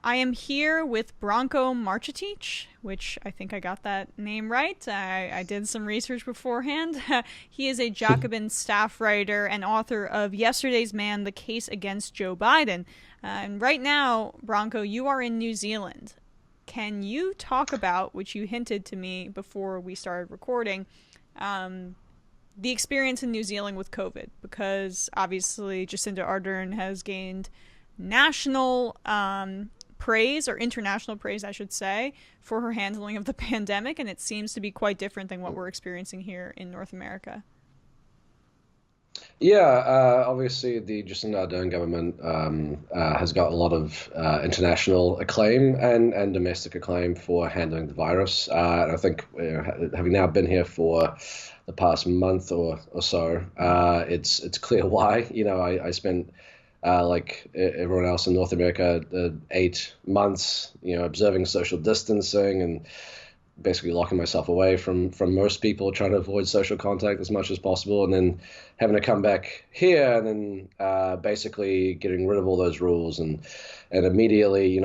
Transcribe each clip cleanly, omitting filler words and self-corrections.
I am here with Branko Marcetic, which I think I got that name right. I did some research beforehand. He is a Jacobin staff writer and author of Yesterday's Man, The Case Against Joe Biden. And right now, Branko, you are in New Zealand. Can you talk about, which you hinted to me before we started recording, the experience in New Zealand with COVID? Because obviously Jacinda Ardern has gained national praise, or international praise, I should say, for her handling of the pandemic, and it seems to be quite different than what we're experiencing here in North America. Yeah, obviously the Jacinda Ardern government has got a lot of international acclaim and domestic acclaim for handling the virus. And I think having now been here for the past month or so, it's clear why. I spent like everyone else in North America, 8 months, observing social distancing and basically locking myself away from most people, trying to avoid social contact as much as possible, and then having to come back here and then basically getting rid of all those rules and immediately,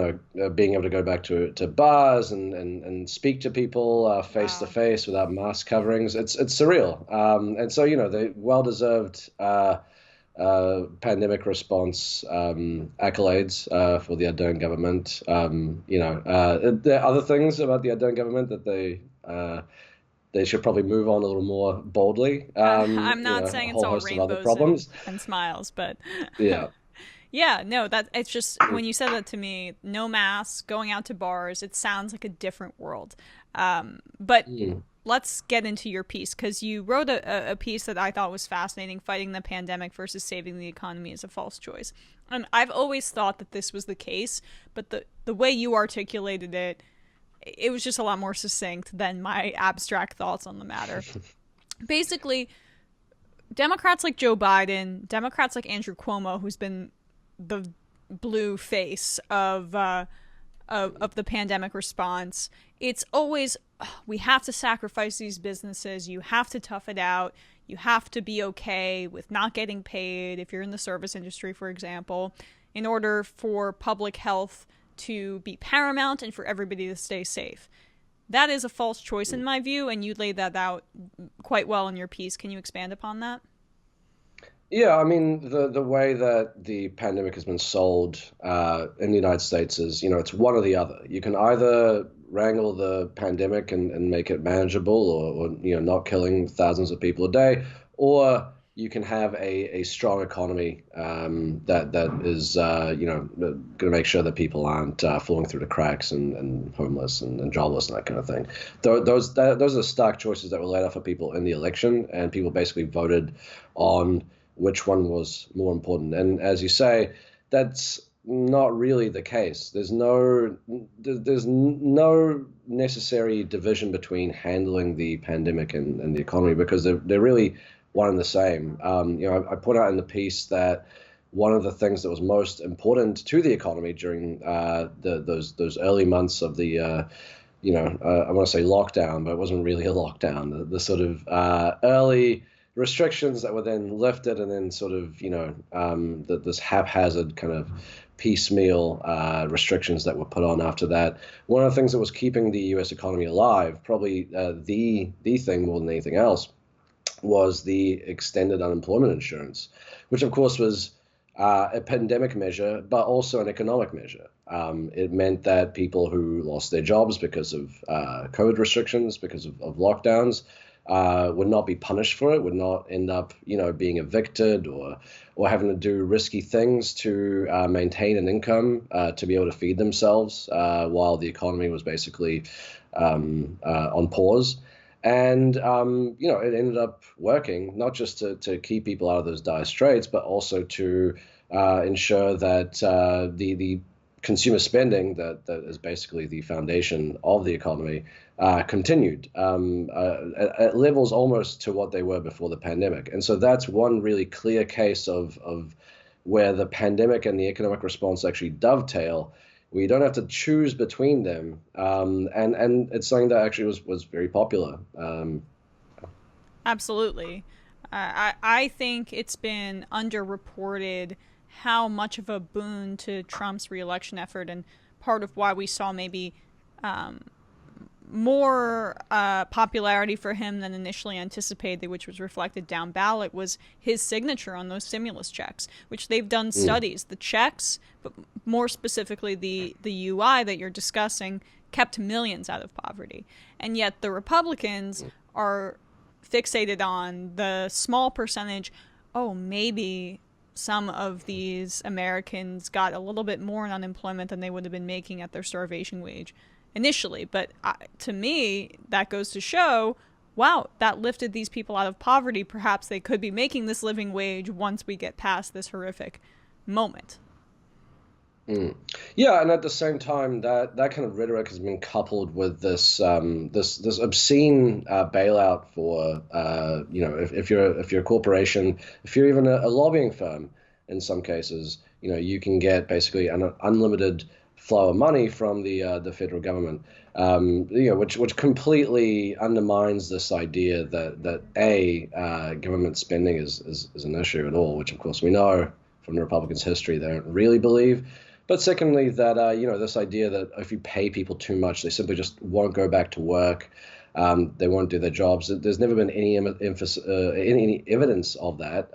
being able to go back to bars and speak to people face to face without mask coverings. It's surreal. And so, the well-deserved pandemic response accolades for the Ardern government. There are other things about the Ardern government that they should probably move on a little more boldly. I'm not saying a it's whole all host of other rainbows problems. and smiles, but Yeah. yeah, no, that it's just when you said that to me, no masks, going out to bars, it sounds like a different world. But let's get into your piece, because you wrote a piece that I thought was fascinating: fighting the pandemic versus saving the economy is a false choice. And I've always thought that this was the case, but the way you articulated it, it was just a lot more succinct than my abstract thoughts on the matter. Basically, Democrats like Joe Biden, Democrats like Andrew Cuomo, who's been the blue face of the pandemic response, it's always, we have to sacrifice these businesses, you have to tough it out, you have to be okay with not getting paid if you're in the service industry, for example, in order for public health to be paramount and for everybody to stay safe. That is a false choice in my view, and you laid that out quite well in your piece. Can you expand upon that? Yeah, I mean, the way that the pandemic has been sold in the United States is, it's one or the other. You can either wrangle the pandemic and make it manageable, or not killing thousands of people a day, or you can have a strong economy that is, going to make sure that people aren't falling through the cracks and homeless and jobless and that kind of thing. Those are the stark choices that were laid out for people in the election, and people basically voted on which one was more important. And as you say, that's not really the case. There's no necessary division between handling the pandemic and the economy, because they're really one and the same. I put out in the piece that one of the things that was most important to the economy during those early months of the I want to say lockdown, but it wasn't really a lockdown. The sort of early restrictions that were then lifted, and then sort of this haphazard kind of piecemeal restrictions that were put on after that. One of the things that was keeping the U.S. economy alive, probably the thing more than anything else, was the extended unemployment insurance, which of course was a pandemic measure, but also an economic measure. It meant that people who lost their jobs because of COVID restrictions, because of lockdowns, would not be punished for it, would not end up, being evicted or having to do risky things to maintain an income to be able to feed themselves while the economy was basically on pause. And, it ended up working, not just to keep people out of those dire straits, but also to ensure that the consumer spending that is basically the foundation of the economy continued at levels almost to what they were before the pandemic. And so that's one really clear case of where the pandemic and the economic response actually dovetail. We don't have to choose between them, and it's something that actually was very popular. Absolutely. I think it's been underreported how much of a boon to Trump's reelection effort, and part of why we saw maybe more popularity for him than initially anticipated, which was reflected down ballot, was his signature on those stimulus checks, which they've done studies. The checks, but more specifically the UI that you're discussing, kept millions out of poverty. And yet the Republicans are fixated on the small percentage. Oh, maybe some of these Americans got a little bit more in unemployment than they would have been making at their starvation wage initially. But to me, that goes to show, wow, that lifted these people out of poverty. Perhaps they could be making this living wage once we get past this horrific moment. Yeah, and at the same time, that kind of rhetoric has been coupled with this obscene bailout for if you're a corporation, if you're even a lobbying firm, in some cases, you can get basically an unlimited flow of money from the federal government, which completely undermines this idea that government spending is an issue at all, which of course we know from the Republicans' history they don't really believe. But secondly, that this idea that if you pay people too much, they simply just won't go back to work. They won't do their jobs. There's never been any evidence of that.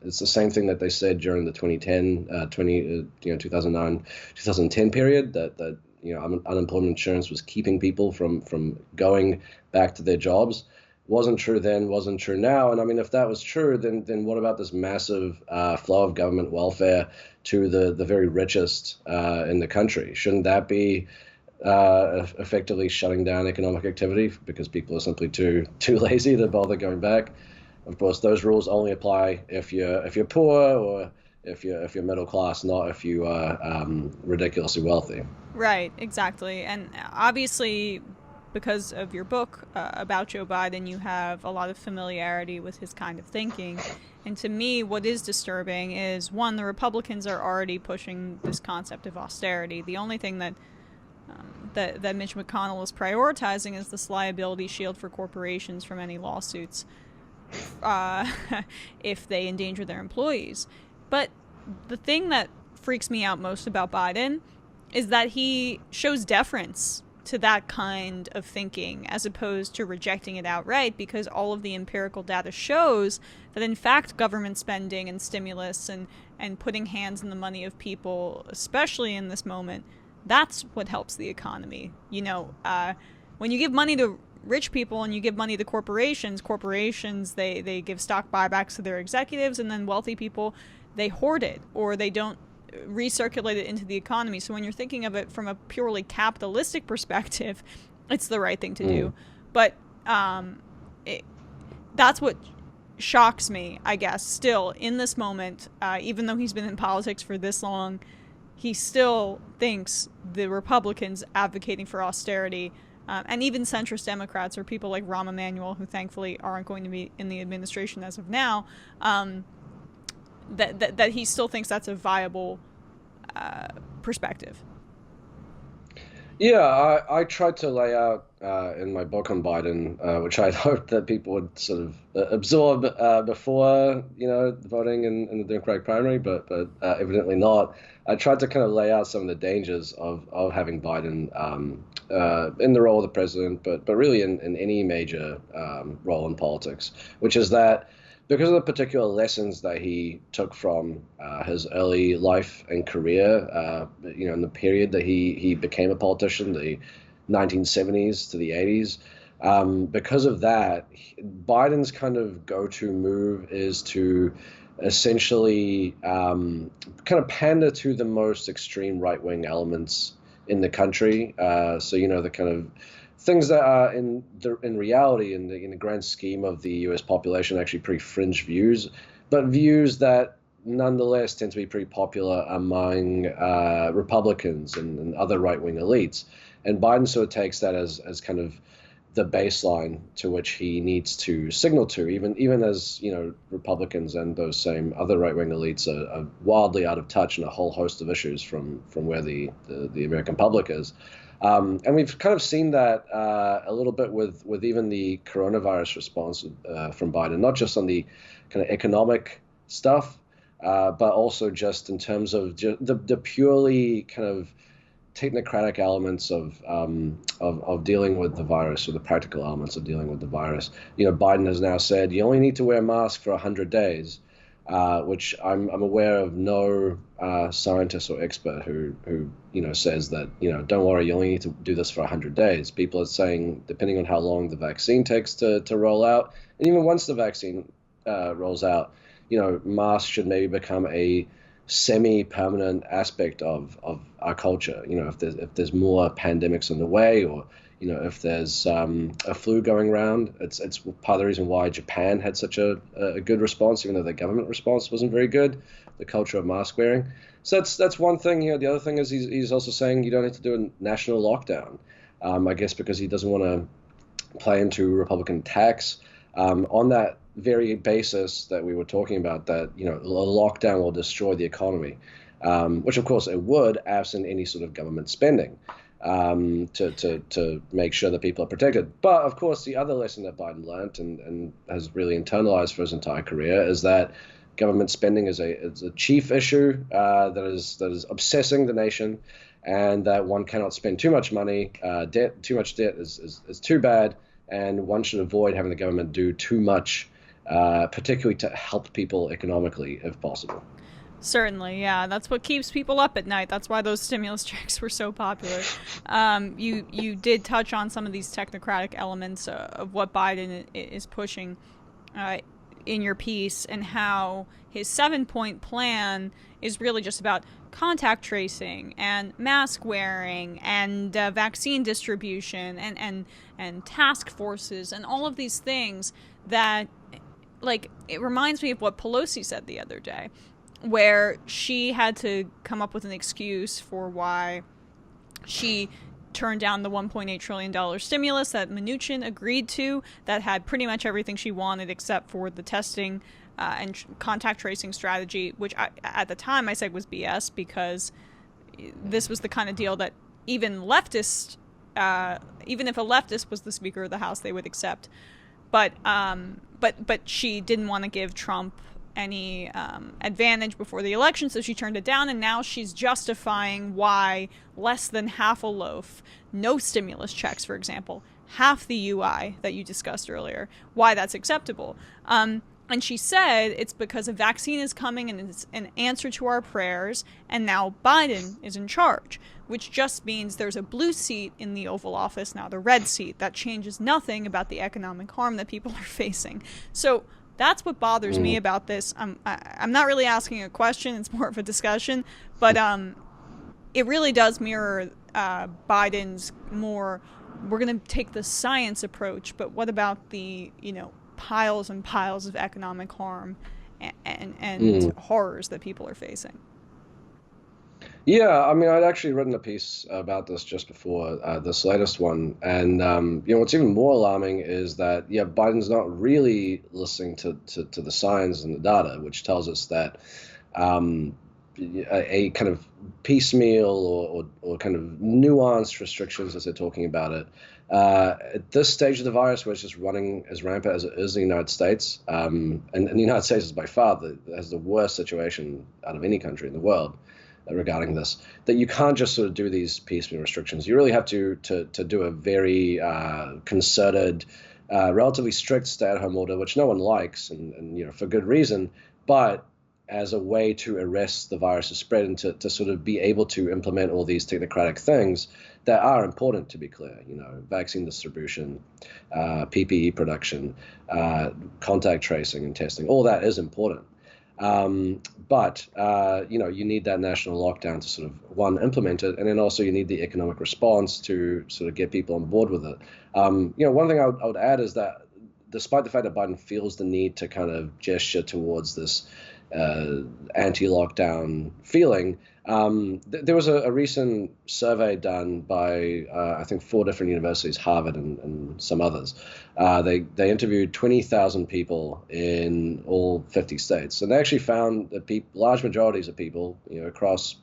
It's the same thing that they said during the 2009, 2010 period, that unemployment insurance was keeping people from going back to their jobs. Wasn't true then, wasn't true now. And I mean, if that was true, then what about this massive flow of government welfare to the very richest in the country? Shouldn't that be effectively shutting down economic activity because people are simply too lazy to bother going back? Of course, those rules only apply if you're poor or if you're middle class, not if you are ridiculously wealthy. Right, exactly. And obviously, because of your book about Joe Biden, you have a lot of familiarity with his kind of thinking. And to me, what is disturbing is, one, the Republicans are already pushing this concept of austerity. The only thing that Mitch McConnell is prioritizing is this liability shield for corporations from any lawsuits if they endanger their employees. But the thing that freaks me out most about Biden is that he shows deference to that kind of thinking as opposed to rejecting it outright, because all of the empirical data shows that in fact government spending and stimulus and putting hands in the money of people, especially in this moment, that's what helps the economy. When you give money to rich people and you give money to corporations, they give stock buybacks to their executives, and then wealthy people, they hoard it or they don't recirculate it into the economy. So when you're thinking of it from a purely capitalistic perspective, it's the right thing to do. But that's what shocks me, I guess, still in this moment, even though he's been in politics for this long, he still thinks the Republicans advocating for austerity, and even centrist Democrats or people like Rahm Emanuel, who thankfully aren't going to be in the administration as of now, that he still thinks that's a viable perspective. Yeah, I tried to lay out in my book on Biden, which I'd hoped that people would sort of absorb before, voting in the Democratic primary, but evidently not. I tried to kind of lay out some of the dangers of having Biden in the role of the president, but really in any major role in politics, which is that because of the particular lessons that he took from his early life and career, in the period that he became a politician, the 1970s to the 80s, because of that, Biden's kind of go-to move is to essentially kind of pander to the most extreme right-wing elements in the country. So, the kind of things that are in reality, in the grand scheme of the U.S. population, actually pretty fringe views, but views that nonetheless tend to be pretty popular among Republicans and other right-wing elites. And Biden sort of takes that as kind of the baseline to which he needs to signal to, even as Republicans and those same other right-wing elites are wildly out of touch in a whole host of issues from where the American public is. And we've kind of seen that a little bit with even the coronavirus response from Biden, not just on the kind of economic stuff, but also just in terms of the purely kind of technocratic elements of dealing with the virus, or the practical elements of dealing with the virus. Biden has now said you only need to wear a mask for 100 days, which I'm aware of no scientist or expert who says that don't worry, you only need to do this for 100 days. People are saying depending on how long the vaccine takes to roll out, and even once the vaccine rolls out, masks should maybe become a semi-permanent aspect of our culture. If there's more pandemics in the way, or if there's a flu going around, it's part of the reason why Japan had such a good response, even though the government response wasn't very good. The culture of mask wearing. So that's one thing. The other thing is he's also saying you don't need to do a national lockdown. I guess because he doesn't want to play into Republican attacks on that very basis that we were talking about, that a lockdown will destroy the economy, which of course it would, absent any sort of government spending to make sure that people are protected. But of course, the other lesson that Biden learned and has really internalized for his entire career is that government spending is a chief issue that is obsessing the nation, and that one cannot spend too much money. Too much debt is too bad, and one should avoid having the government do too much, particularly to help people economically, if possible. Certainly, yeah. That's what keeps people up at night. That's why those stimulus checks were so popular. You did touch on some of these technocratic elements of what Biden is pushing in your piece, and how his 7-point plan is really just about contact tracing and mask wearing and vaccine distribution and task forces and all of these things that, like, it reminds me of what Pelosi said the other day, where she had to come up with an excuse for why she turned down the $1.8 trillion stimulus that Mnuchin agreed to, that had pretty much everything she wanted except for the testing and contact tracing strategy, which at the time I said was BS, because this was the kind of deal that even if a leftist was the Speaker of the House, they would accept. But she didn't want to give Trump any advantage before the election, so she turned it down, and now she's justifying why less than half a loaf, no stimulus checks, for example, half the UI that you discussed earlier, why that's acceptable. And she said it's because a vaccine is coming and it's an answer to our prayers, and now Biden is in charge, which just means there's a blue seat in the Oval Office, now the red seat. That changes nothing about the economic harm that people are facing. So that's what bothers me about this. I'm not really asking a question, it's more of a discussion, but it really does mirror Biden's more, we're going to take the science approach, but what about the, piles and piles of economic harm and horrors that people are facing? Yeah, I mean, I'd actually written a piece about this just before this latest one, and what's even more alarming is that Biden's not really listening to the science and the data, which tells us that a kind of piecemeal or kind of nuanced restrictions, as they're talking about it, at this stage of the virus, where it's just running as rampant as it is in the United States, and the United States is by far has the worst situation out of any country in the world regarding this, that you can't just sort of do these piecemeal restrictions. You really have to do a very concerted, relatively strict stay-at-home order, which no one likes, and for good reason, but as a way to arrest the virus's spread and to sort of be able to implement all these technocratic things that are important, to be clear, vaccine distribution, PPE production, contact tracing and testing, all that is important. But you need that national lockdown to sort of, one, implement it, and then also you need the economic response to sort of get people on board with it. One thing I would add is that despite the fact that Biden feels the need to kind of gesture towards this anti-lockdown feeling, there was a recent survey done by I think 4 different universities, Harvard and some others. They interviewed 20,000 people in all 50 states, and they actually found that large majorities of people, across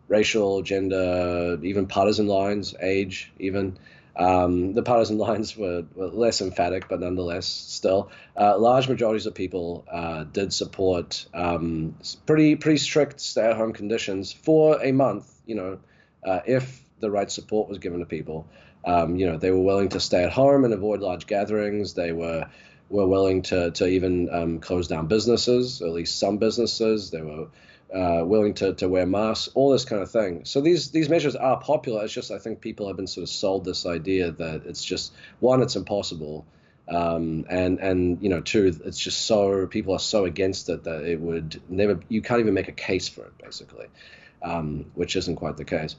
racial, gender, even partisan lines, age, even, The partisan lines were less emphatic, but nonetheless, still, large majorities of people did support pretty strict stay-at-home conditions for a month. If the right support was given to people, they were willing to stay at home and avoid large gatherings. They were willing to even close down businesses, at least some businesses. They were willing to wear masks, all this kind of thing. So these measures are popular. It's just I think people have been sort of sold this idea that it's just, one, it's impossible, and two, it's just so people are so against it that it would never, you can't even make a case for it, basically, which isn't quite the case.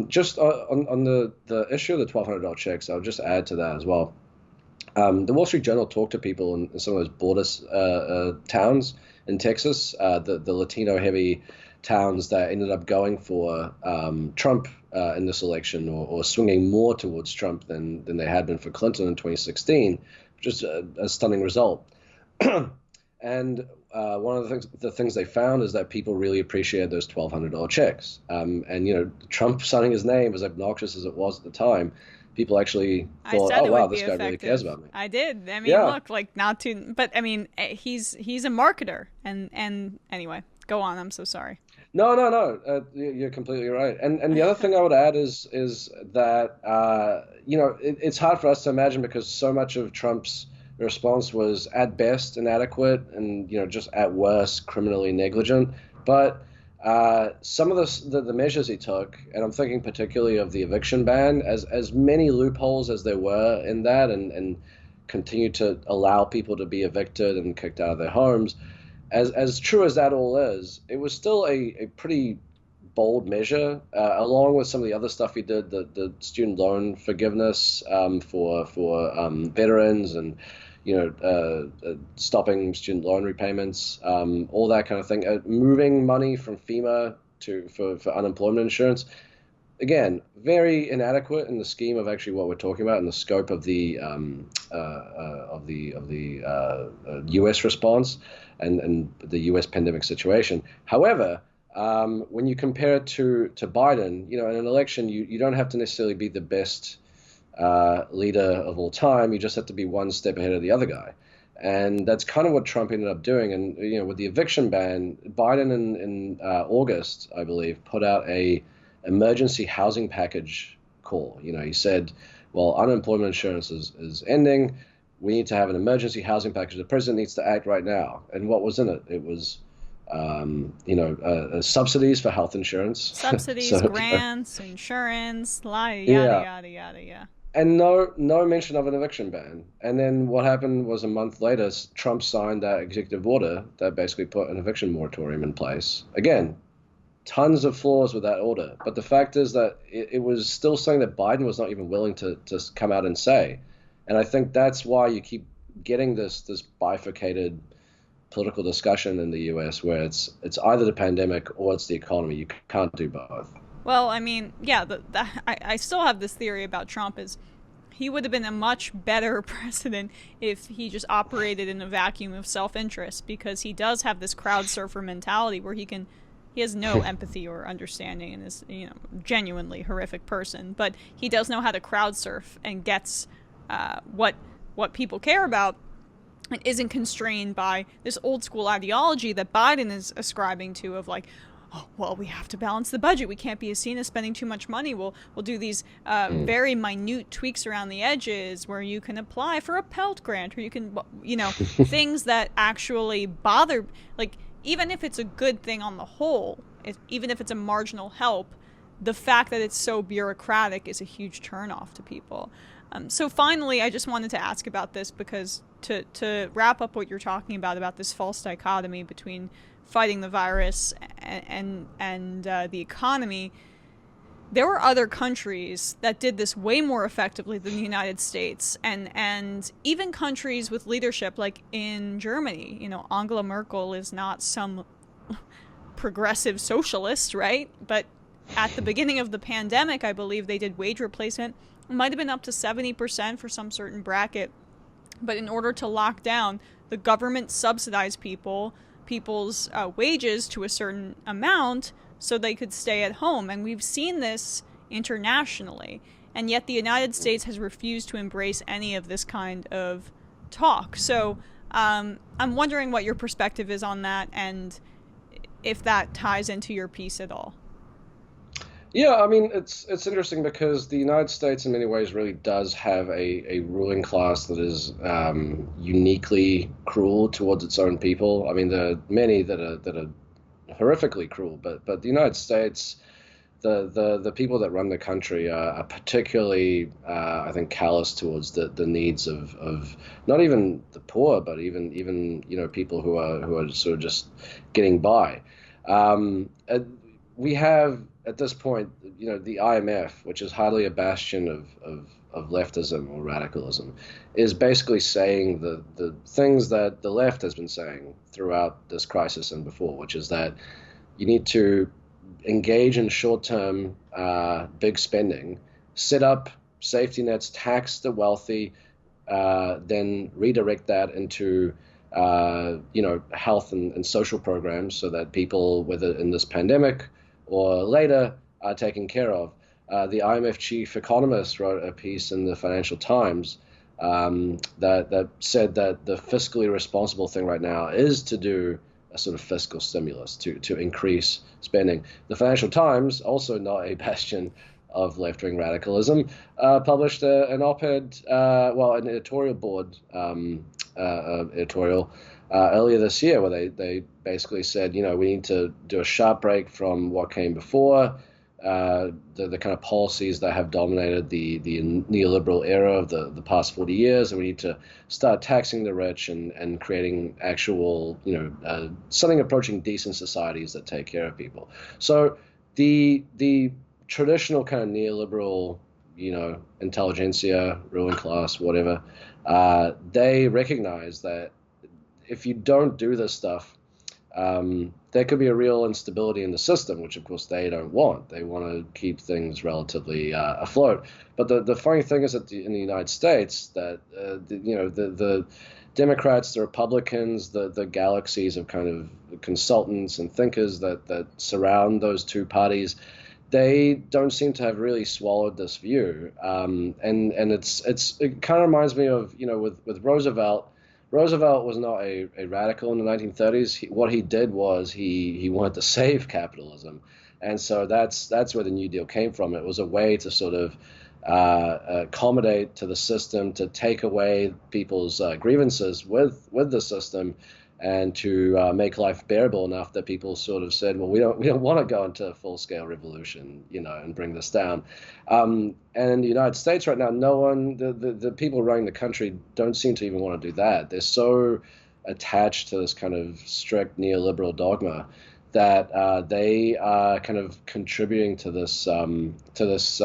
Just on the issue of the $1,200 checks, I'll just add to that as well. The Wall Street Journal talked to people in some of those border towns in Texas, the Latino-heavy towns that ended up going for Trump in this election, or swinging more towards Trump than they had been for Clinton in 2016, which is a stunning result. And one of the things they found is that people really appreciated those $1,200 checks. And Trump signing his name, as obnoxious as it was at the time, people actually thought, oh, wow, this guy really cares about me. I did. I mean, look, like, not too, but I mean, he's a marketer. And anyway, go on. I'm so sorry. No. You're completely right. And the other thing I would add is that, it's hard for us to imagine because so much of Trump's response was at best inadequate and, just at worst criminally negligent. But some of the measures he took, and I'm thinking particularly of the eviction ban, as many loopholes as there were in that, and continue to allow people to be evicted and kicked out of their homes, as true as that all is, it was still a pretty bold measure, along with some of the other stuff he did, the student loan forgiveness for veterans, and stopping student loan repayments, all that kind of thing, moving money from FEMA for unemployment insurance. Again, very inadequate in the scheme of actually what we're talking about and the scope of the U.S. response and the U.S. pandemic situation. However, when you compare it to Biden, in an election, you don't have to necessarily be the best leader of all time. You just have to be one step ahead of the other guy. And that's kind of what Trump ended up doing. And, with the eviction ban, Biden in August, I believe, put out a emergency housing package call. He said, well, unemployment insurance is ending. We need to have an emergency housing package. The president needs to act right now. And what was in it? It was, subsidies for health insurance. Subsidies, grants, insurance, yada, yada, yada, yeah. And no mention of an eviction ban. And then what happened was a month later, Trump signed that executive order that basically put an eviction moratorium in place. Again, tons of flaws with that order. But the fact is that it was still something that Biden was not even willing to come out and say. And I think that's why you keep getting this bifurcated political discussion in the U.S. where it's either the pandemic or it's the economy. You can't do both. Well, I mean, yeah, I still have this theory about Trump is he would have been a much better president if he just operated in a vacuum of self-interest, because he does have this crowd surfer mentality where he has no empathy or understanding and is, genuinely horrific person, but he does know how to crowd surf and gets what people care about and isn't constrained by this old school ideology that Biden is ascribing to of like, oh, well, we have to balance the budget. We can't be seen as spending too much money. We'll do these very minute tweaks around the edges where you can apply for a Pell Grant, or you can, things that actually bother, like, even if it's a good thing on the whole, even if it's a marginal help, the fact that it's so bureaucratic is a huge turnoff to people. So finally, I just wanted to ask about this because to wrap up what you're talking about this false dichotomy between fighting the virus and the economy, there were other countries that did this way more effectively than the United States, and even countries with leadership like in Germany. Angela Merkel is not some progressive socialist, right? But at the beginning of the pandemic, I believe they did wage replacement. It might have been up to 70% for some certain bracket. But in order to lock down, the government subsidized people's wages to a certain amount so they could stay at home. And we've seen this internationally. And yet the United States has refused to embrace any of this kind of talk. So I'm wondering what your perspective is on that, and if that ties into your piece at all. Yeah, I mean, it's interesting because the United States in many ways really does have a ruling class that is uniquely cruel towards its own people. I mean, there are many that are horrifically cruel, but the United States, the people that run the country are particularly, I think, callous towards the needs of not even the poor, but even people who are sort of just getting by. We have at this point, the IMF, which is hardly a bastion of leftism or radicalism, is basically saying the things that the left has been saying throughout this crisis and before, which is that you need to engage in short-term big spending, set up safety nets, tax the wealthy, then redirect that into health and social programs so that people, whether in this pandemic or later, are taken care of. The IMF chief economist wrote a piece in the Financial Times that said that the fiscally responsible thing right now is to do a sort of fiscal stimulus to increase spending. The Financial Times, also not a bastion of left-wing radicalism, published an op-ed, an editorial board editorial earlier this year where they basically said, we need to do a sharp break from what came before, the kind of policies that have dominated the neoliberal era of the past 40 years, and we need to start taxing the rich and creating actual, something approaching decent societies that take care of people. So the traditional kind of neoliberal, intelligentsia, ruling class, whatever, they recognize that if you don't do this stuff, there could be a real instability in the system, which of course they don't want. They want to keep things relatively afloat. But the funny thing is that in the United States, that the Democrats, the Republicans, the galaxies of kind of consultants and thinkers that surround those two parties, they don't seem to have really swallowed this view. And it kind of reminds me of with Roosevelt. Roosevelt was not a radical in the 1930s. What he did was he wanted to save capitalism, and so that's where the New Deal came from. It was a way to sort of accommodate to the system, to take away people's grievances with the system, and to make life bearable enough that people sort of said, well, we don't want to go into a full-scale revolution, and bring this down. And in the United States right now, no one, the people running the country don't seem to even want to do that. They're so attached to this kind of strict neoliberal dogma that they are kind of contributing to this this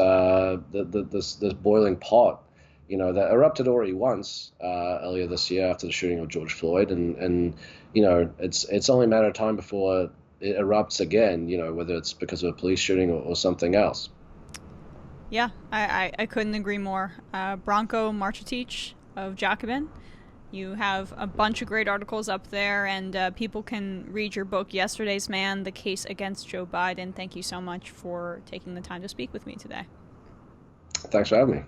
boiling pot, that erupted already once earlier this year after the shooting of George Floyd, and it's only a matter of time before it erupts again, whether it's because of a police shooting or something else. Yeah, I couldn't agree more. Branko Marcetic of Jacobin, you have a bunch of great articles up there, and people can read your book, Yesterday's Man, The Case Against Joe Biden. Thank you so much for taking the time to speak with me today. Thanks for having me.